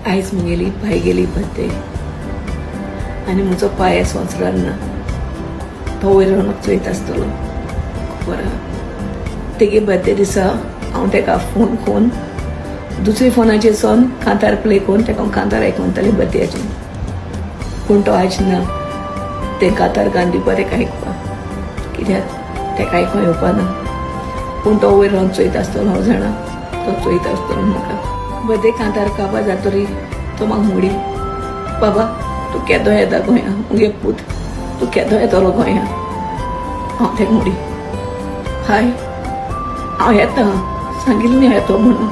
आयज मुगेली बाय गेली बर्थडे आनी म्हजो पाय संवसारान ना तो वयल्यान चोयत आसतलो खबर आहा तेगे बर्थडे दिसा हांव तेका फोन करून दुसरे फोनाचेर सावन कांतार प्ले करून तेका हांव कांतार आयकूंतालें बर्थडेचें पूण तो आयज ना तें कांतार गान दिवपा तेका आयकपा कित्याक तेका आयकूंक येवपा ना पूण तो वयर रावन चोयत आसतलो हांव जाणा तो चोयत आसतलो म्हाका बर्थडे कांतार काबा जातरी तो म्हाका म्हणली बाबा तूं केदो येता गोंया मुगे पूत तूं केदो येतलो गोंया हांव तेका म्हणली हाय हांव येता सांगिल्लें न्ही येतो म्हणून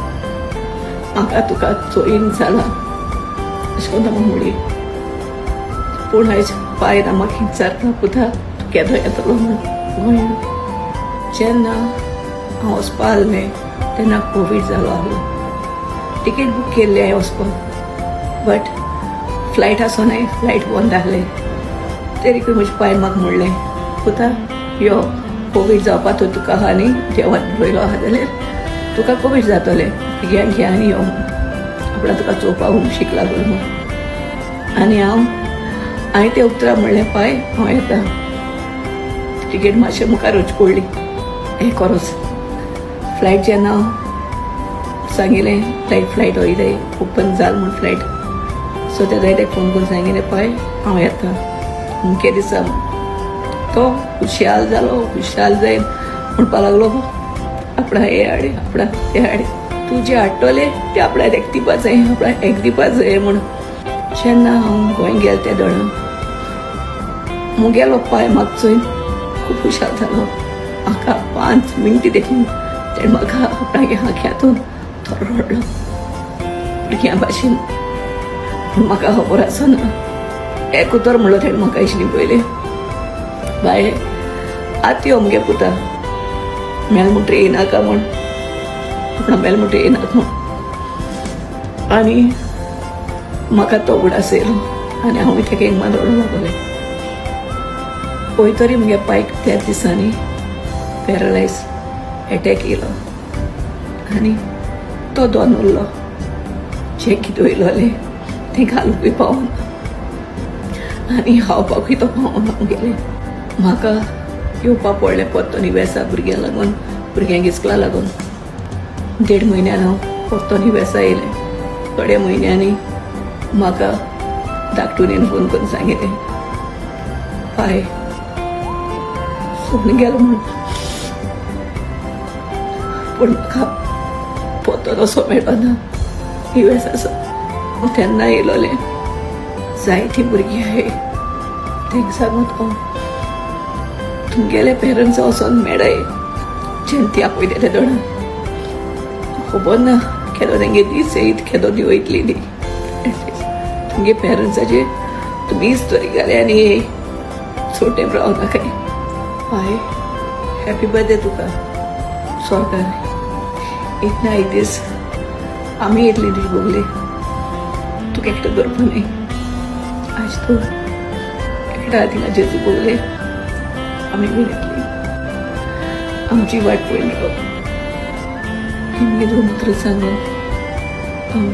म्हाका तुका चोयन जाला अशें करून तो म्हाका म्हणली पूण आयज पाय ना म्हाका विचारता पुता तूं केदो येतलो म्हणून गोंया जेन्ना हांव वचपा आसलें तेन्ना कोवीड जालो आसलो टिकेट बूक केल्ली हांवें वचपाक बट फ्लायट आसोन हांवें फ्लायट बंद आहलें तरीकूय म्हजे पाय म्हाका म्हणलें पुता यो कोवीड जावपाक तो तुका आहा न्ही देवान बरयलो आहा जाल्यार तुका कोवीड जातलें भुरग्यांक घे आनी यो आपणा तुका चोवपाक उमशीक लागून म्हूण आनी हांवें तें उतरां म्हणलें पाय हांव येता टिकेट मातशें मुखार वचची पडली हें करोस फ्लायट जेन्ना सांगिल्लें फ्लायट वयले ओपन जाल म्हूण फ्लायट सो ते जाय फोन करून सांगिल्लें पाय हांव येता अमके दिसा तो खुशाल जालो खुशाल जायन म्हणपा लागलो आपणा हे हाडे आपणा ते हाडे तूं जे हाडटलें ते आपणाक एक दिवपा जाय आपणाक एक दिवपा जाय म्हूण जेन्ना हांव गोंय गेलें त्या दळा मुगेलो पाय म्हाका चोयन खूब खुशाल जालो म्हाका 5 मिनटां देखून तेणें म्हाका आपणागे हांख्यांतून थोडो रडलो भुरग्यां भाशेन पूण म्हाका खबर आसना एक उतर म्हणलो तेणें म्हाका इश्टी पयलें बाय आत यो मुगे पुता मेल म्हणटा येनाका म्हूण आपणा मेल म्हणटा येनाका म्हूण आनी म्हाका तो उडास येयलो आनी हांव तेका एक मान रडूंक लागलें पळय तरी मुगे पायक त्याच दिसांनी पॅरलायज एटॅक येयलो आनी तो दोन उरलो जे कितें वयलोलें तें घालूंकूय पावना आनी खावपाकूय तो पावना गेलें म्हाका येवपा पडलें परतो निवेसा भुरग्यांक लागून भुरग्यांक इस्कला लागून 1.5 म्हयन्यान हांव परतो निवेसा येयलें थोड्या म्हयन्यांनी म्हाका धाकटुनीन फोन करून सांगिल्लें पाय सोडून गेलो म्हूण पूण म्हाका परतो तसो मेळपाना निवेसाचो तेन्ना येयलोलें जायतीं भुरगीं आहाय तेंक सांगून तो तुमगेले पेरंट्स वचोन मेळय जेन्ना ती आपयले ते दोळा खबर ना केदो तेंगे दीस येयत केदो ती वयतली न्ही तुमगे पेरंट्साचे तुमी हिस्टोरी घाले आनी चड टायम रावं नाकाय हाय हॅपी बर्थडे तुका सोकार इतना एक दीस आमी येतली दीस भोगले तुका एकटो दवरपा न्ही आज तूं एकटा थिंगा जेजू भोगले आमी बीन येतली आमची वाट पळोवन रावप ही मुगे दोन उतरां सांगून हांव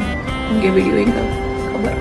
मुगे व्हिडियो हिंगा खबर